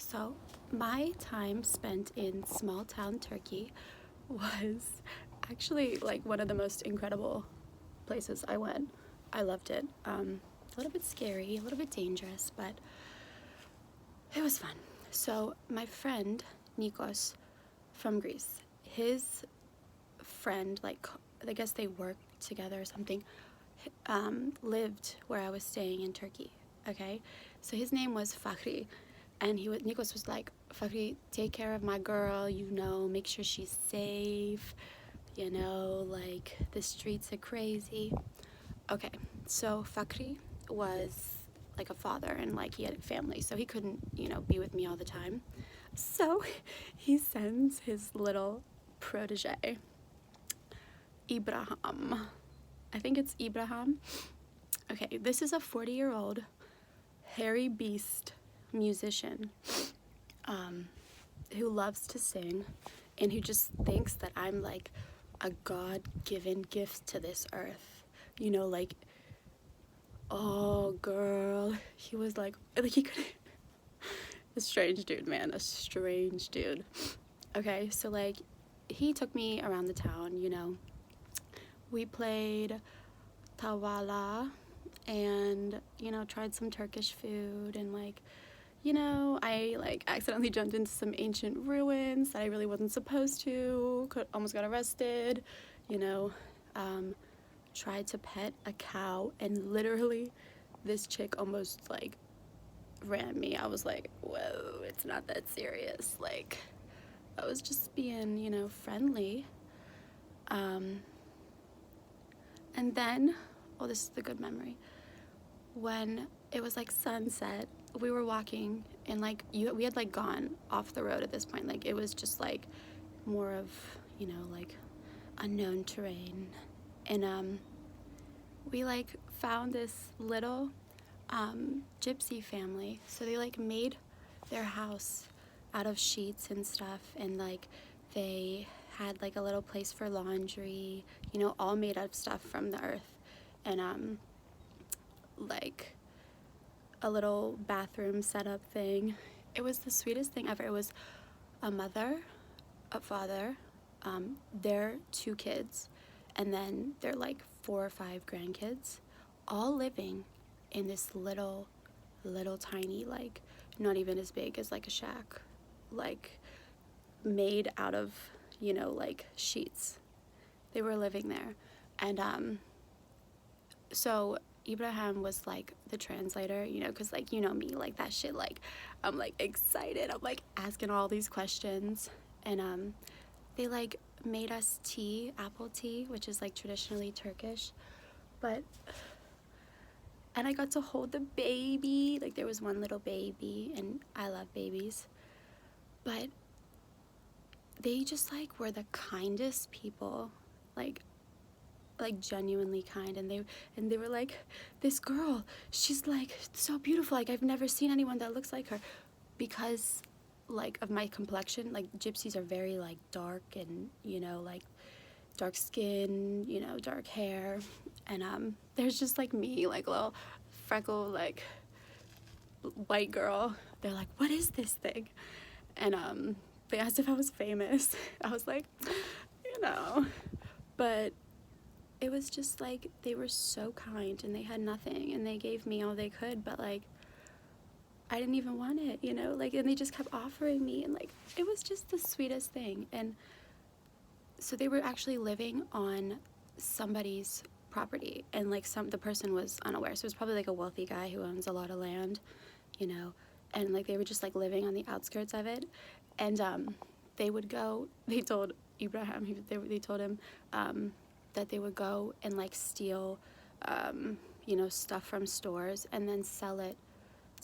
So my time spent in small town Turkey was actually like one of the most incredible places I went. I loved it. A little bit scary, a little bit dangerous, but it was fun. So my friend Nikos from Greece, his friend, like I guess they worked together or something, lived where I was staying in Turkey. Okay, so his name was Fakhri, and Nikos was like, Fakhri, take care of my girl. Make sure she's safe. Like the streets are crazy. Okay, so Fakhri was like a father and like he had a family, so he couldn't be with me all the time. So he sends his little protege, Ibrahim. I think it's Ibrahim. Okay, this is a 40-year-old hairy beast musician who loves to sing and who just thinks that I'm like a God-given gift to this earth. Like, oh girl, he was like he could a strange dude, man, a strange dude. Okay, so like he took me around the town. We played tawala and tried some Turkish food, and I like accidentally jumped into some ancient ruins that I really wasn't supposed to. Almost got arrested. you know Tried to pet a cow, and literally this chick almost like ran me. I was like, whoa, it's not that serious. Like, I was just being friendly. And then, oh, this is the good memory, when it was like sunset, we were walking, and like we had like gone off the road at this point. Like, it was just like more of like unknown terrain. And we like found this little gypsy family. So they like made their house out of sheets and stuff, and like they had like a little place for laundry, all made out of stuff from the earth. And like a little bathroom setup thing. It was the sweetest thing ever. It was a mother, a father, their 2 kids, and then their like 4 or 5 grandkids, all living in this little tiny, like not even as big as like a shack, like made out of like sheets. They were living there. And so Ibrahim was like the translator, because like me, like that shit, like I'm like excited, I'm like asking all these questions. And they like made us tea, apple tea, which is like traditionally Turkish. And I got to hold the baby. Like, there was one little baby, and I love babies, but they just like were the kindest people, like genuinely kind. And they were like, this girl, she's like so beautiful, like I've never seen anyone that looks like her, because like of my complexion. Like, gypsies are very like dark, and like dark skin, dark hair. And there's just like me, like little freckle, like white girl. They're like, what is this thing? And they asked if I was famous. I was like, but it was just like, they were so kind, and they had nothing, and they gave me all they could, but like I didn't even want it, like, and they just kept offering me, and like it was just the sweetest thing. And so they were actually living on somebody's property, and like the person was unaware, so it was probably like a wealthy guy who owns a lot of land, and like they were just like living on the outskirts of it. And they told Ibrahim, they told him that they would go and like steal stuff from stores and then sell it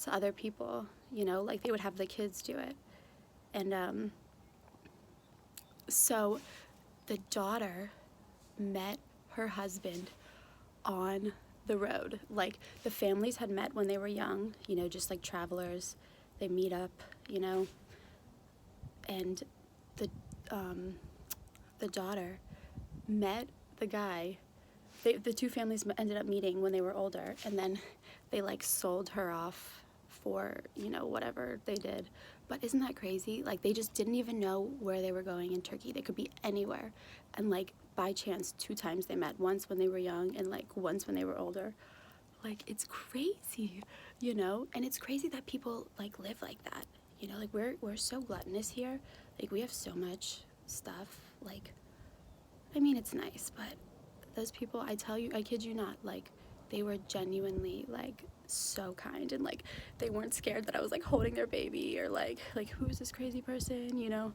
to other people, like they would have the kids do it. And so the daughter met her husband on the road. Like, the families had met when they were young, just like travelers. They meet up, and the daughter met the guy. The 2 families ended up meeting when they were older, and then they like sold her off for, you know, whatever they did. But isn't that crazy? Like, they just didn't even know where they were going in Turkey. They could be anywhere. And, like, by chance, 2 times they met. Once when they were young and, like, once when they were older. Like, it's crazy, you know? And it's crazy that people, like, live like that. You know, like, we're so gluttonous here. Like, we have so much stuff. Like, I mean, it's nice, but those people, I tell you, I kid you not, like, they were genuinely, like, so kind, and, like, they weren't scared that I was, like, holding their baby, or, like, who's this crazy person, you know?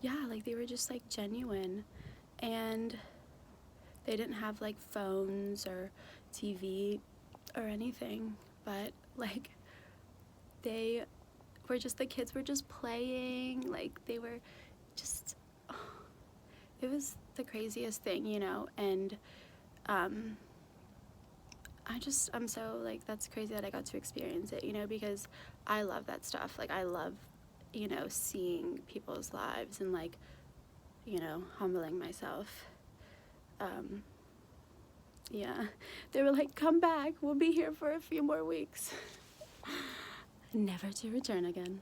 Yeah, like, they were just, like, genuine, and they didn't have, like, phones or TV or anything, but, like, they were just, the kids were just playing, like, they were just, it was the craziest thing, you know, and I'm so, like, that's crazy that I got to experience it, you know, because I love that stuff. Like, I love, you know, seeing people's lives and, like, you know, humbling myself. Yeah, they were like, come back, we'll be here for a few more weeks. Never to return again.